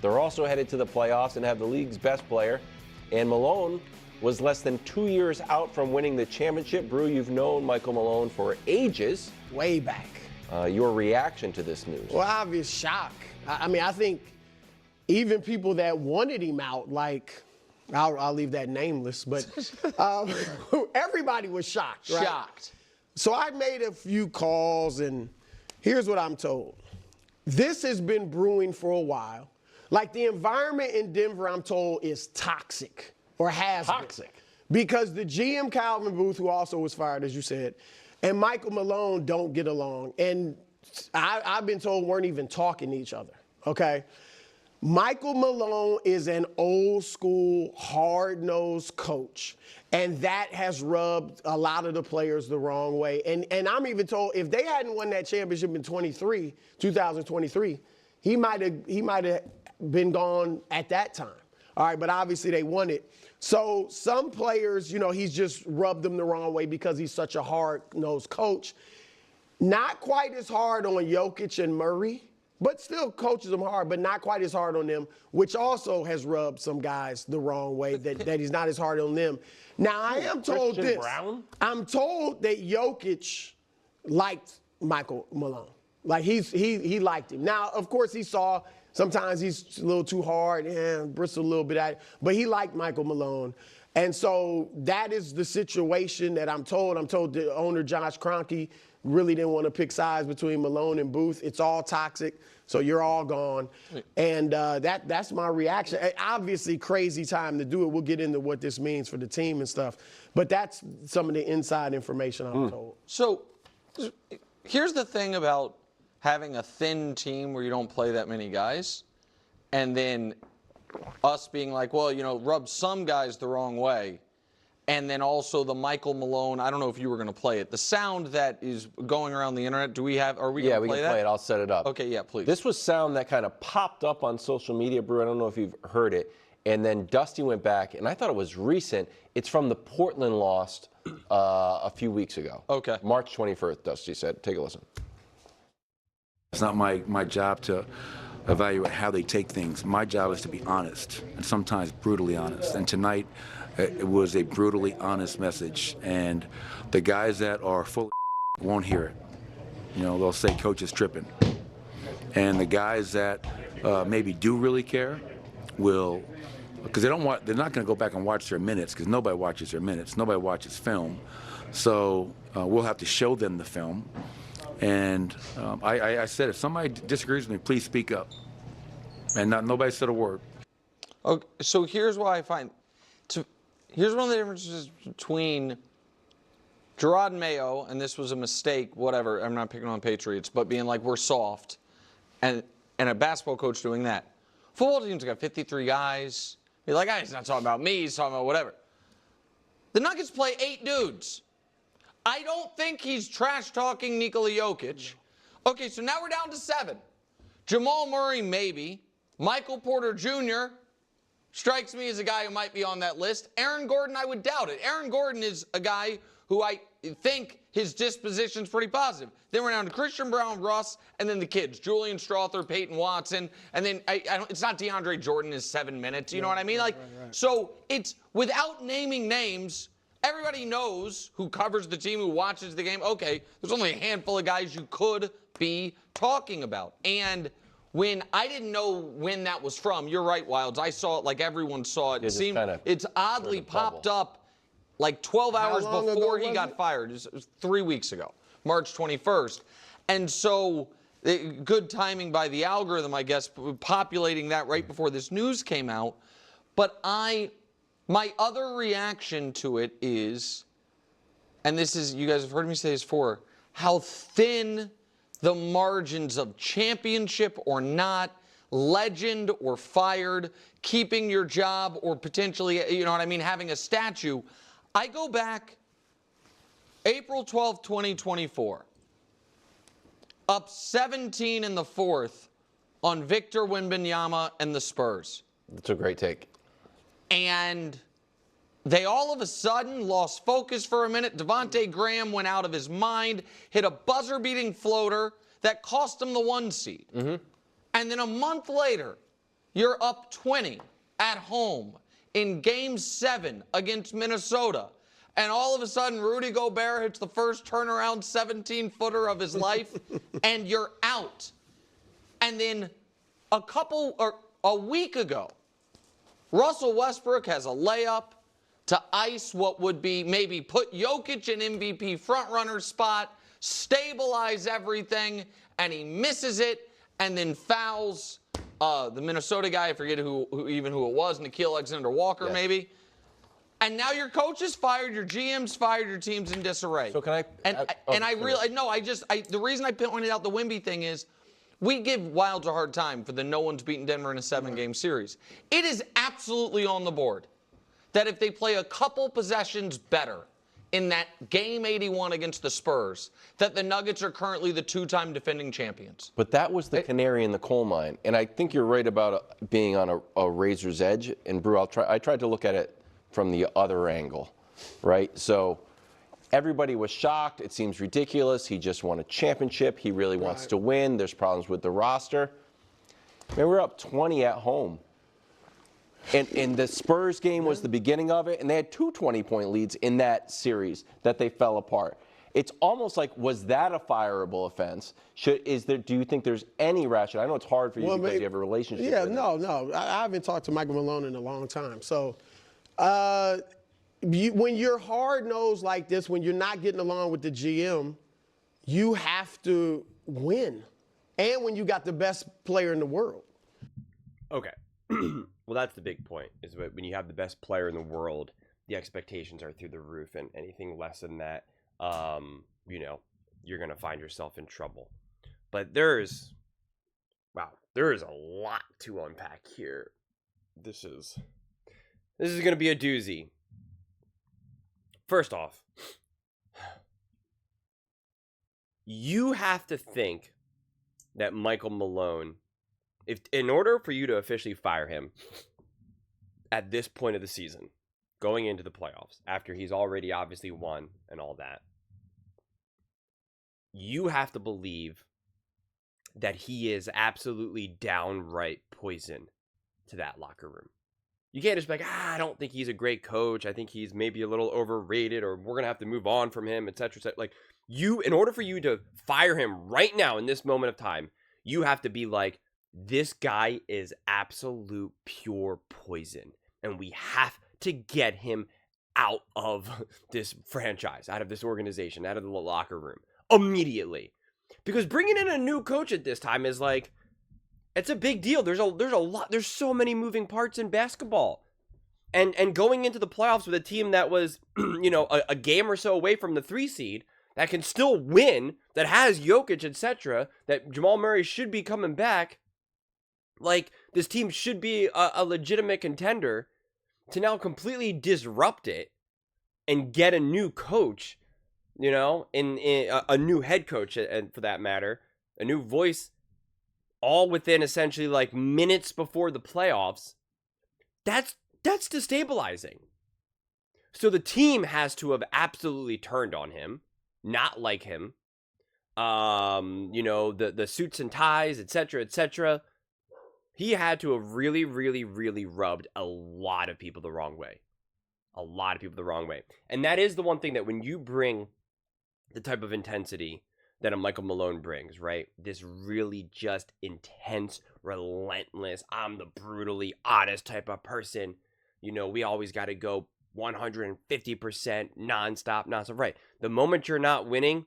They're also headed to the playoffs and have the league's best player. And Malone was less than 2 years out from winning the championship. Brew, you've known Michael Malone for ages. Way back. Your reaction to this news? Well, obvious shock. I mean, I think even people that wanted him out, like, I'll leave that nameless, but everybody was shocked. Right? Shocked. So I made a few calls, and here's what I'm told. This has been brewing for a while. Like, the environment in Denver, I'm told, is toxic or has been. Because the GM, Calvin Booth, who also was fired, as you said, and Michael Malone don't get along. And I've been told weren't even talking to each other, okay? Michael Malone is an old school, hard-nosed coach, and that has rubbed a lot of the players the wrong way. And I'm even told if they hadn't won that championship in 2023, he might have been gone at that time. All right, but obviously they won it. So some players, you know, he's just rubbed them the wrong way because he's such a hard-nosed coach. Not quite as hard on Jokic and Murray, but still coaches them hard, but not quite as hard on them, which also has rubbed some guys the wrong way, that he's not as hard on them. Now, I am told Christian this. Brown? I'm told that Jokic liked Michael Malone. Like, he liked him. Now, of course, he saw sometimes he's a little too hard and bristle a little bit at it, but he liked Michael Malone. And so that is the situation that I'm told. I'm told the owner, Josh Kroenke, really didn't want to pick sides between Malone and Booth. It's all toxic, so you're all gone. And that's my reaction. Obviously, crazy time to do it. We'll get into what this means for the team and stuff. But that's some of the inside information I'm told. So here's the thing about having a thin team where you don't play that many guys, and then us being like, well, you know, rub some guys the wrong way. And then also the Michael Malone, I don't know if you were going to play it. The sound that is going around the internet, are we going to play that? Yeah, we can play it. I'll set it up. Okay, yeah, please. This was sound that kind of popped up on social media, Brew. I don't know if you've heard it. And then Dusty went back, and I thought it was recent. It's from the Portland loss a few weeks ago. Okay. March 21st, Dusty said. Take a listen. It's not my job to evaluate how they take things. My job is to be honest, and sometimes brutally honest. And tonight, it was a brutally honest message. And the guys that are full of won't hear it. You know, they'll say coach is tripping. And the guys that maybe do really care will, because they're not going to go back and watch their minutes, because nobody watches their minutes. Nobody watches film. So we'll have to show them the film. And I said, if somebody disagrees with me, please speak up. And nobody said a word. Okay, so here's why I find, here's one of the differences between Gerard Mayo, and this was a mistake, whatever, I'm not picking on Patriots, but being like, we're soft, and a basketball coach doing that. Football teams got 53 guys. You're like, he's not talking about me, he's talking about whatever. The Nuggets play 8 dudes. I don't think he's trash-talking Nikola Jokic. Okay, so now we're down to 7. Jamal Murray, maybe. Michael Porter Jr. strikes me as a guy who might be on that list. Aaron Gordon, I would doubt it. Aaron Gordon is a guy who I think his disposition's pretty positive. Then we're down to Christian Brown, Russ, and then the kids, Julian Strawther, Peyton Watson, and then it's not DeAndre Jordan is 7 minutes. You know what I mean? Right. So it's without naming names. Everybody knows who covers the team, who watches the game. Okay, there's only a handful of guys you could be talking about. And when I didn't know when that was from, you're right, Wilds. I saw it like everyone saw it. It's oddly popped up like 12 hours before he got fired. It was 3 weeks ago, March 21st. And so good timing by the algorithm, I guess, populating that right before this news came out. But my other reaction to it is, and this is, you guys have heard me say this before, how thin the margins of championship or not, legend or fired, keeping your job or potentially, you know what I mean, having a statue. I go back April 12th, 2024, up 17 in the 4th on Victor Wembanyama and the Spurs. That's a great take. And they all of a sudden lost focus for a minute. Devontae Graham went out of his mind, hit a buzzer-beating floater that cost him the 1 seed. And then a month later, You're up 20 at home in Game 7 against Minnesota. And all of a sudden, Rudy Gobert hits the first turnaround 17-footer of his life, and you're out. And then a week ago, Russell Westbrook has a layup to ice what would be maybe put Jokic in MVP frontrunner spot, stabilize everything, and he misses it and then fouls the Minnesota guy. I forget who it was, Nickeil Alexander-Walker maybe. And now your coach is fired, your GM's fired, your team's in disarray. So can I? The reason I pointed out the Wemby thing is we give Wilds a hard time for the no one's beaten Denver in a 7-game series. It is absolutely on the board that if they play a couple possessions better in that game 81 against the Spurs, that the Nuggets are currently the 2-time defending champions. But that was the canary in the coal mine, and I think you're right about being on a razor's edge. And Brew, I tried to look at it from the other angle, right? So everybody was shocked. It seems ridiculous. He just won a championship. He really wants to win. There's problems with the roster. Man, we're up 20 at home. And the Spurs game was the beginning of it, and they had 2 20-point leads in that series that they fell apart. It's almost like, was that a fireable offense? Do you think there's any rationale? I know it's hard for you because you have a relationship with him. No. I haven't talked to Michael Malone in a long time. So when you're hard-nosed like this, when you're not getting along with the GM, you have to win. And when you got the best player in the world. Okay. Well, that's the big point, is that when you have the best player in the world, the expectations are through the roof, and anything less than that, you're going to find yourself in trouble. But there is a lot to unpack here. This is going to be a doozy. First off, you have to think that Michael Malone, in order for you to officially fire him at this point of the season, going into the playoffs, after he's already obviously won and all that, you have to believe that he is absolutely downright poison to that locker room. You can't just be like, I don't think he's a great coach. I think he's maybe a little overrated, or we're going to have to move on from him, et cetera, et cetera. Like, in order for you to fire him right now in this moment of time, you have to be like, this guy is absolute pure poison, and we have to get him out of this franchise, out of this organization, out of the locker room immediately. Because bringing in a new coach at this time is like, it's a big deal. There's a lot. There's so many moving parts in basketball, and going into the playoffs with a team that was, a game or so away from the 3 seed, that can still win, that has Jokic, etc., that Jamal Murray should be coming back. Like, this team should be a legitimate contender, to now completely disrupt it and get a new coach, in a new head coach, and for that matter, a new voice, all within essentially like minutes before the playoffs. That's destabilizing. So the team has to have absolutely turned on him, not like him. The suits and ties, etc., etc. He had to have really, really, really rubbed a lot of people the wrong way. A lot of people the wrong way. And that is the one thing that when you bring the type of intensity that a Michael Malone brings, right? This really just intense, relentless, I'm the brutally honest type of person. We always got to go 150% nonstop, right? The moment you're not winning,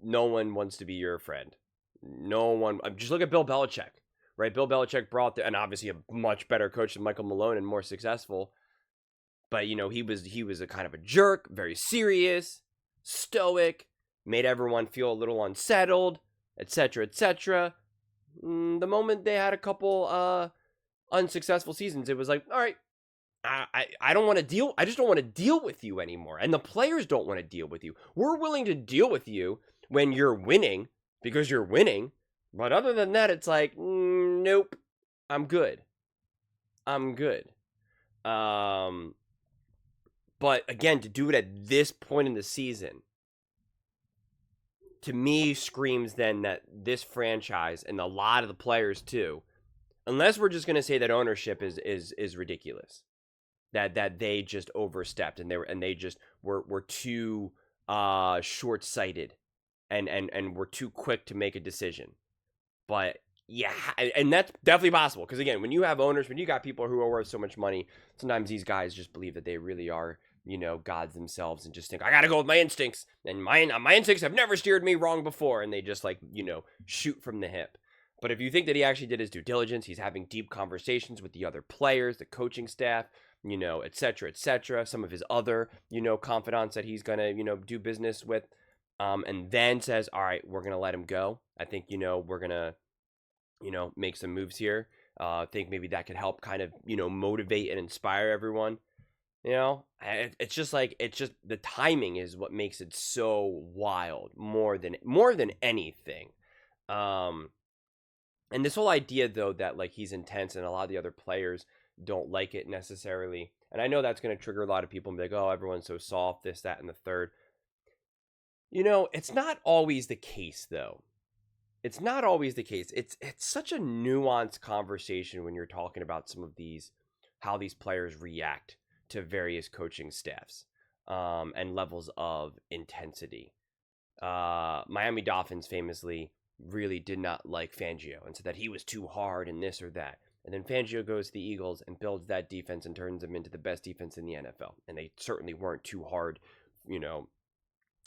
no one wants to be your friend. No one. Just look at Bill Belichick. Right, Bill Belichick brought and obviously a much better coach than Michael Malone and more successful. But he was a kind of a jerk, very serious, stoic, made everyone feel a little unsettled, etc., etc. The moment they had a couple unsuccessful seasons, it was like, all right, I don't want to deal. I just don't want to deal with you anymore, and the players don't want to deal with you. We're willing to deal with you when you're winning because you're winning. But other than that, it's like, nope, I'm good. But again, to do it at this point in the season, to me, screams then that this franchise, and a lot of the players too, unless we're just going to say that ownership is ridiculous, that they just overstepped and they just were too short-sighted and were too quick to make a decision. But yeah, and that's definitely possible, because again, when you have owners, when you got people who are worth so much money, sometimes these guys just believe that they really are, gods themselves, and just think, I gotta go with my instincts, and my instincts have never steered me wrong before, and they just like, shoot from the hip. But if you think that he actually did his due diligence, he's having deep conversations with the other players, the coaching staff, et cetera, some of his other, confidants that he's gonna, do business with, and then says, all right, we're gonna let him go. I think, we're gonna, make some moves here. I think maybe that could help kind of, motivate and inspire everyone. It's just the timing is what makes it so wild more than anything. And this whole idea, though, that like he's intense and a lot of the other players don't like it necessarily. And I know that's going to trigger a lot of people and be like, oh, everyone's so soft, this, that, and the third. It's not always the case, though. It's not always the case. It's such a nuanced conversation when you're talking about some of these, how these players react to various coaching staffs, and levels of intensity. Miami Dolphins famously really did not like Fangio and said that he was too hard and this or that. And then Fangio goes to the Eagles and builds that defense and turns them into the best defense in the NFL. And they certainly weren't too hard,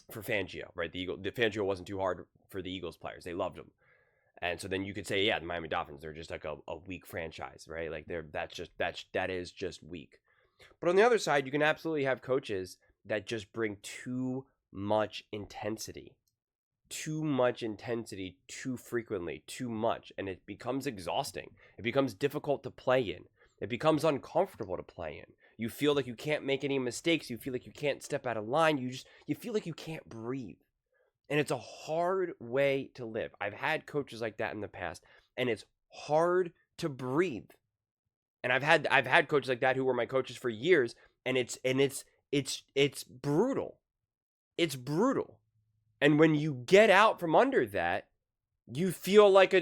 for Fangio, right? The Fangio wasn't too hard for the Eagles players. They loved him. And so then you could say, yeah, the Miami Dolphins, they're just like a weak franchise, right? Like that is just weak. But on the other side, you can absolutely have coaches that just bring too much intensity too frequently, too much, and it becomes exhausting. It becomes difficult to play in. It becomes uncomfortable to play in. You feel like you can't make any mistakes. You feel like you can't step out of line. You feel like you can't breathe. And it's a hard way to live. I've had coaches like that in the past, and it's hard to breathe. And I've had coaches like that who were my coaches for years, and it's brutal. It's brutal. And when you get out from under that, you feel like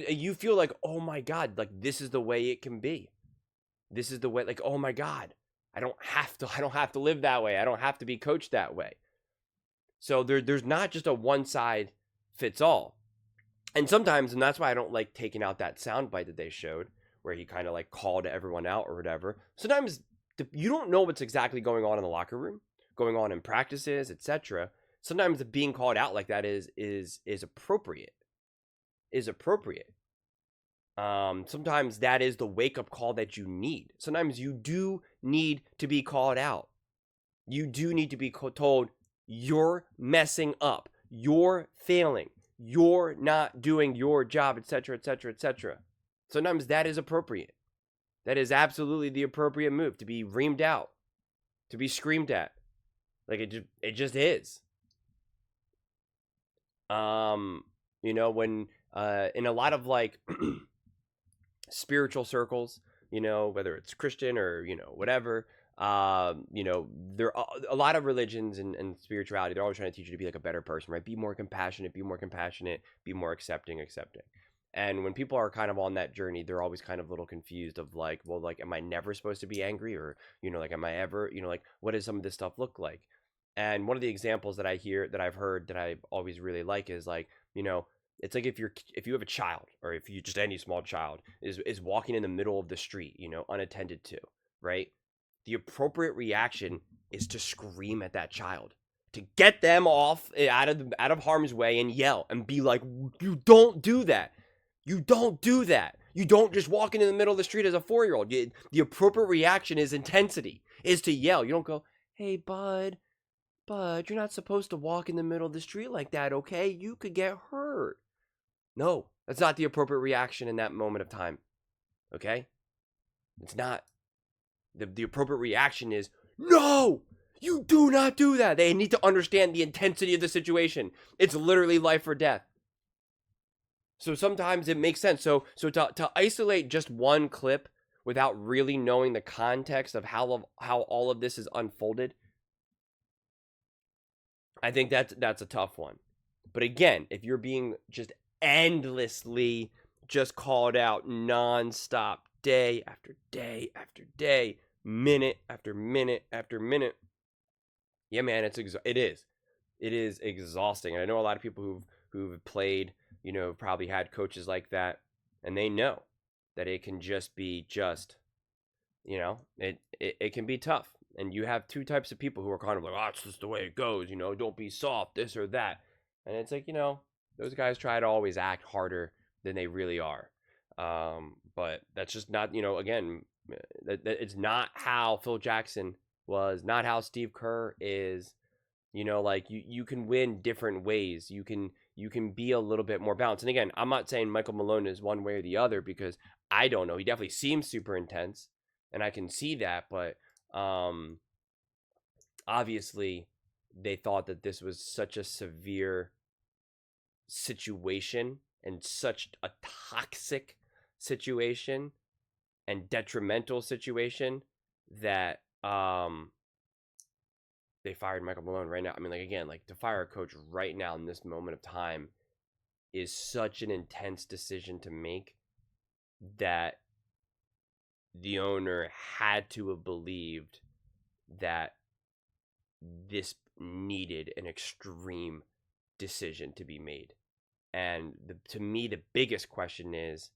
oh my God, like this is the way it can be. This is the way, like, oh my God, I don't have to live that way. I don't have to be coached that way. So there's not just a one side fits all. And sometimes, and that's why I don't like taking out that soundbite that they showed where he kind of like called everyone out or whatever. Sometimes you don't know what's exactly going on in the locker room, going on in practices, etc. Sometimes the being called out like that is appropriate. Sometimes that is the wake-up call that you need. Sometimes you do need to be called out. You do need to be told, you're messing up, you're failing, you're not doing your job, etc., etc., etc. Sometimes that is appropriate. That is absolutely the appropriate move, to be reamed out, to be screamed at. Like it just is. When in a lot of like spiritual circles, whether it's Christian or whatever, there are a lot of religions and spirituality. They're always trying to teach you to be like a better person, right? Be more compassionate, be more accepting. And when people are kind of on that journey, they're always kind of a little confused of like, well, like, am I never supposed to be angry? Or, like, am I ever, like, what does some of this stuff look like? And one of the examples that I've heard that I always really like is like, it's like if you have a child, or if you just any small child is walking in the middle of the street, unattended to, right? The appropriate reaction is to scream at that child, to get them off out of harm's way and yell and be like, you don't do that. You don't do that. You don't just walk into the middle of the street as a 4-year-old. The appropriate reaction is intensity, is to yell. You don't go, hey, bud, you're not supposed to walk in the middle of the street like that, okay? You could get hurt. No, that's not the appropriate reaction in that moment of time, okay? It's not. The appropriate reaction is, no, you do not do that. They need to understand the intensity of the situation. It's literally life or death. So sometimes it makes sense. So to isolate just one clip without really knowing the context of how all of this is unfolded, I think that's a tough one. But again, if you're being just endlessly just called out nonstop, day after day after day, minute after minute after minute. Yeah, man, it is exhausting. And I know a lot of people who've played, probably had coaches like that, and they know that it can just be it can be tough. And you have two types of people who are kind of like, oh, it's just the way it goes, don't be soft, this or that. And it's like, those guys try to always act harder than they really are. But that's just not, again, it's not how Phil Jackson was, not how Steve Kerr is. Like you can win different ways. You can be a little bit more balanced. And again, I'm not saying Michael Malone is one way or the other, because I don't know. He definitely seems super intense, and I can see that. But obviously, they thought that this was such a severe situation and such a toxic situation and detrimental situation that they fired Michael Malone right now. I mean, again, to fire a coach right now in this moment of time is such an intense decision to make that the owner had to have believed that this needed an extreme decision to be made. And to me, the biggest question is,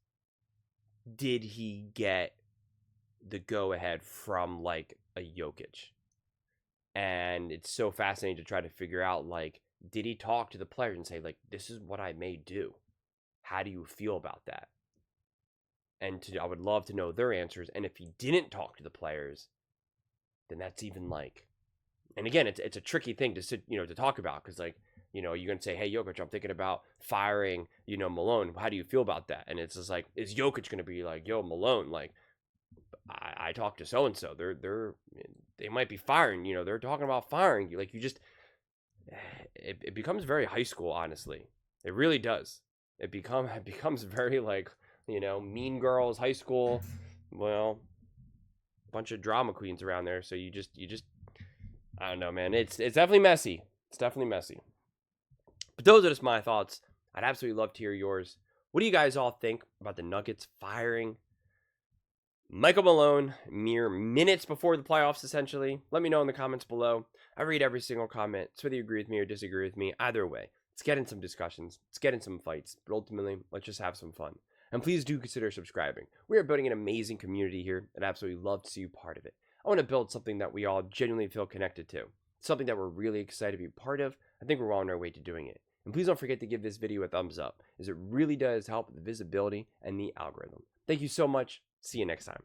did he get the go-ahead from, a Jokic? And it's so fascinating to try to figure out, did he talk to the players and say, this is what I may do? How do you feel about that? And I would love to know their answers. And if he didn't talk to the players, then that's even and again, it's a tricky thing to sit, to talk about, because you're going to say, hey, Jokic, I'm thinking about firing, Malone. How do you feel about that? And it's just is Jokic going to be yo, Malone, I talked to so-and-so. They might be firing, they're talking about firing you. It becomes very high school, honestly. It really does. It becomes very Mean Girls, high school. Well, a bunch of drama queens around there. So you just, I don't know, man. It's definitely messy. It's definitely messy. But those are just my thoughts. I'd absolutely love to hear yours. What do you guys all think about the Nuggets firing Michael Malone mere minutes before the playoffs, essentially? Let me know in the comments below. I read every single comment. So whether you agree with me or disagree with me, either way, let's get in some discussions. Let's get in some fights. But ultimately, let's just have some fun. And please do consider subscribing. We are building an amazing community here. I'd absolutely love to see you part of it. I want to build something that we all genuinely feel connected to. Something that we're really excited to be part of. I think we're well on our way to doing it. And please don't forget to give this video a thumbs up, as it really does help with the visibility and the algorithm. Thank you so much. See you next time.